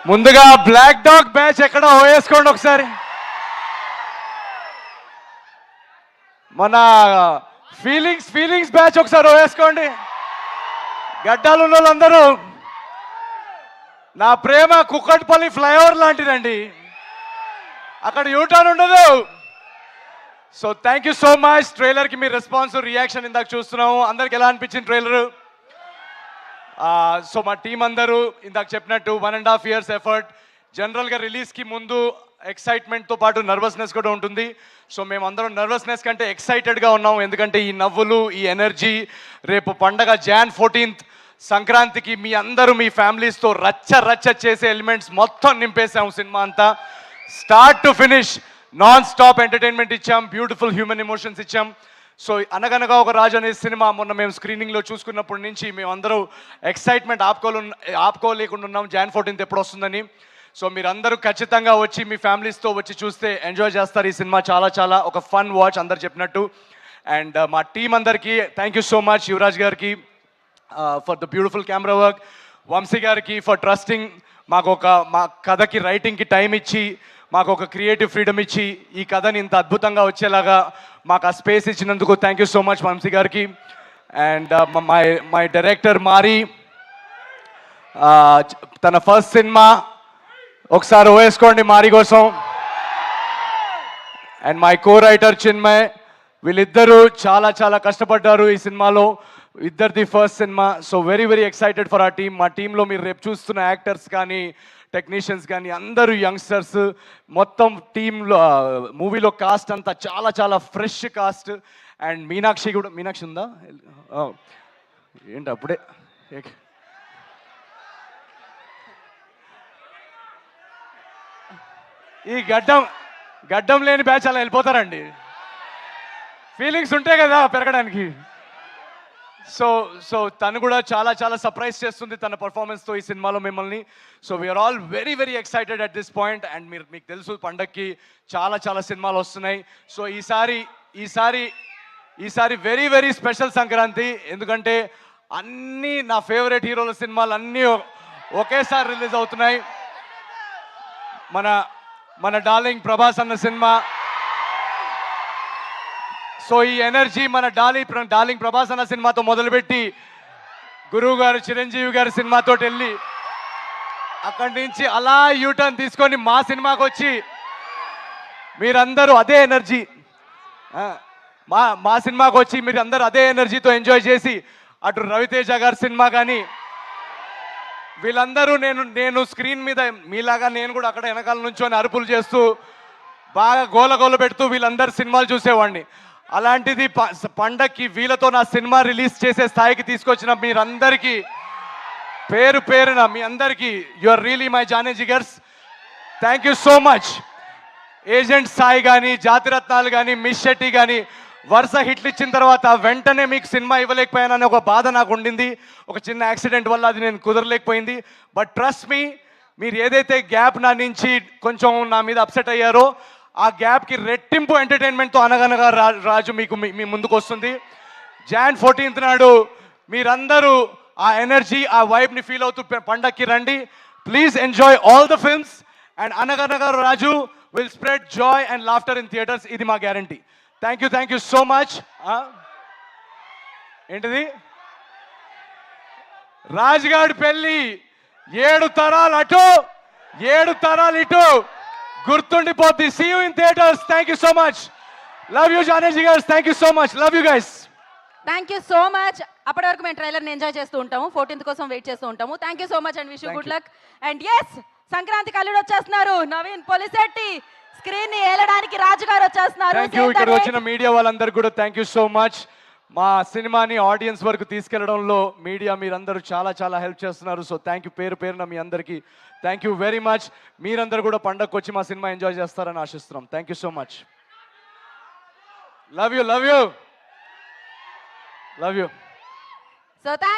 ముందుగా black dog batch ఎక్కడ వేసుకోండి ఒకసారి. మన ఫీలింగ్స్ బ్యాచ్ ఒకసారి వేసుకోండి. గడ్డాలు ఉన్న వాళ్ళందరూ, నా ప్రేమ కుక్కట్పల్లి ఫ్లైఓవర్ లాంటిదండి, అక్కడ యూటర్న్ ఉండదు. So thank you so much. ట్రైలర్కి మీ రెస్పాన్స్ రియాక్షన్ ఇందాక చూస్తున్నాము. అందరికి ఎలా అనిపించింది ట్రైలర్? సో మా టీం అందరూ ఇందాక చెప్పినట్టు 1.5 years ఎఫర్ట్. జనరల్గా రిలీజ్కి ముందు ఎక్సైట్మెంట్తో పాటు నర్వస్నెస్ కూడా ఉంటుంది. సో మేమందరం నర్వస్నెస్ కంటే ఎక్సైటెడ్గా ఉన్నాం, ఎందుకంటే ఈ నవ్వులు, ఈ ఎనర్జీ, రేపు పండగ Jan 14th సంక్రాంతికి మీ అందరూ మీ ఫ్యామిలీస్తో రచ్చ చేసే ఎలిమెంట్స్ మొత్తం నింపేసాము. సినిమా అంతా start to finish non stop entertainment ఇచ్చాం, బ్యూటిఫుల్ హ్యూమన్ ఎమోషన్స్ ఇచ్చాం. సో అనగనగా ఒక రాజు అనే సినిమా మొన్న మేము స్క్రీనింగ్లో చూసుకున్నప్పటి నుంచి మేమందరూ ఎక్సైట్మెంట్ ఆపుకోలేకుండా ఉన్నాం Jan 14th ఎప్పుడు వస్తుందని. సో మీరందరూ ఖచ్చితంగా వచ్చి మీ ఫ్యామిలీస్తో వచ్చి చూస్తే ఎంజాయ్ చేస్తారు. ఈ సినిమా చాలా ఒక ఫన్ వాచ్ అందరు చెప్పినట్టు. అండ్ మా టీం అందరికీ thank you so much. Yuvraj గారికి for the beautiful camera work, Vamsi గారికి ఫర్ ట్రస్టింగ్, మా కథకి రైటింగ్కి టైం ఇచ్చి మాకు ఒక క్రియేటివ్ ఫ్రీడమ్ ఇచ్చి ఈ కథని ఇంత అద్భుతంగా వచ్చేలాగా మాకు ఆ స్పేస్ ఇచ్చినందుకు thank you so much Vamsi గారికి. అండ్ మై డైరెక్టర్ మారి, తన ఫస్ట్ సినిమా, ఒకసారి వేసుకోండి మారి కోసం. And my co writer Chinmay, వీళ్ళిద్దరూ చాలా కష్టపడ్డారు ఈ సినిమాలో, ఇద్దరిది first cinema. So very excited for ఆ టీమ్. మా టీంలో మీరు రేపు చూస్తున్న యాక్టర్స్ కానీ టెక్నీషియన్స్ కానీ అందరూ యంగ్స్టర్స్. మొత్తం టీంలో మూవీలో కాస్ట్ అంతా చాలా ఫ్రెష్ కాస్ట్. అండ్ మీనాక్షి ఉందా ఏంటి అప్పుడే? ఈ గడ్డం లేని బ్యాచ్ అలా వెళ్ళిపోతారండి, ఫీలింగ్స్ ఉంటాయి కదా పెరగడానికి. సో తను కూడా చాలా సర్ప్రైజ్ చేస్తుంది తన పర్ఫార్మెన్స్తో ఈ సినిమాలో మిమ్మల్ని. So we are all very excited at this point. And మీకు తెలుసు పండగకి చాలా సినిమాలు వస్తున్నాయి. సో ఈసారి వెరీ స్పెషల్ సంక్రాంతి, ఎందుకంటే అన్నీ నా ఫేవరెట్ హీరోల సినిమాలు అన్నీ ఒకేసారి రిలీజ్ అవుతున్నాయి. మన డార్లింగ్ ప్రభాస్ అన్న సినిమా. సో ఈ ఎనర్జీ మన డార్లింగ్ ప్రభాస్ అన్న సినిమాతో మొదలుపెట్టి గురువు గారు చిరంజీవి గారి సినిమాతో వెళ్ళి అక్కడి నుంచి అలా యూటర్న్ తీసుకొని మా సినిమాకి వచ్చి మీరందరూ అదే ఎనర్జీ, మా సినిమాకి వచ్చి మీరు అందరూ అదే ఎనర్జీతో ఎంజాయ్ చేసి అటు రవితేజ గారి సినిమా కానీ వీళ్ళందరూ నేను స్క్రీన్ మీద మీలాగా నేను కూడా అక్కడ వెనకాల నుంచొని అరుపులు చేస్తూ బాగా గోల పెడుతూ వీళ్ళందరూ సినిమాలు చూసేవాడిని. అలాంటిది పండక్కి వీళ్ళతో నా సినిమా రిలీజ్ చేసే స్థాయికి తీసుకొచ్చిన మీరందరికీ పేరున మీ అందరికీ యు ఆర్ రియలీ మై జానీ జిగర్స్. Thank you so much. Agent Sai కానీ, జాతిరత్నాలు కానీ, మిస్ శెట్టి కానీ వరుస హిట్లు ఇచ్చిన తర్వాత వెంటనే మీకు సినిమా ఇవ్వలేకపోయానని ఒక బాధ నాకు ఉండింది. ఒక చిన్న యాక్సిడెంట్ వల్ల అది నేను కుదరలేకపోయింది. బట్ ట్రస్ట్ మీ, మీరు ఏదైతే గ్యాప్ నా నుంచి కొంచెం నా మీద అప్సెట్ అయ్యారో ఆ గ్యాప్కి రెట్టింపు ఎంటర్టైన్మెంట్తో అనగనగా రాజు మీకు మీ ముందుకు వస్తుంది. Jan 14th నాడు మీరందరూ ఆ ఎనర్జీ, ఆ వైబ్ని ఫీల్ అవుతూ పండక్కి రండి. Please enjoy all the films. And Anaganaga Raju will spread joy and laughter in theatres. ఇది మా గ్యారంటీ. థ్యాంక్ యూ సో మచ్. ఏంటిది? రాజుగాడి పెళ్ళి 7 తరాలు అటు 7 తరాలు ఇటు గుర్తుండిపోద్ది. See you in theatres. Thank you so much. Love you జానీ జిగర్స్. Thank you so much. Love you guys. Thank you so much. అప్పటి వరకు మేము ట్రైలర్ని ఎంజాయ్ చేస్తూ ఉంటాము, 14th కోసం వెయిట్ చేస్తూ ఉంటాము. Thank you so much and wish you good luck. And yes, సంక్రాంతికి అల్లుడు వచ్చేస్తున్నారు, నవీన్ పొలిశెట్టి. స్క్రీన్ ని ఏలడానికి రాజు గారు వచ్చేస్తున్నారు. ఇక్కడ వచ్చిన మీడియా వాళ్ళందరూ కూడా థ్యాంక్ యూ సో మచ్. మా సినిమాని ఆడియన్స్ వరకు తీసుకెళ్లడంలో మీడియా మీరందరూ చాలా హెల్ప్ చేస్తున్నారు. సో థ్యాంక్ యూ పేరున మీ అందరికీ థ్యాంక్ యూ వెరీ మచ్. మీరందరూ కూడా పండగకు వచ్చి మా సినిమా ఎంజాయ్ చేస్తారని ఆశిస్తున్నాం. Thank you so much. Love you. So thank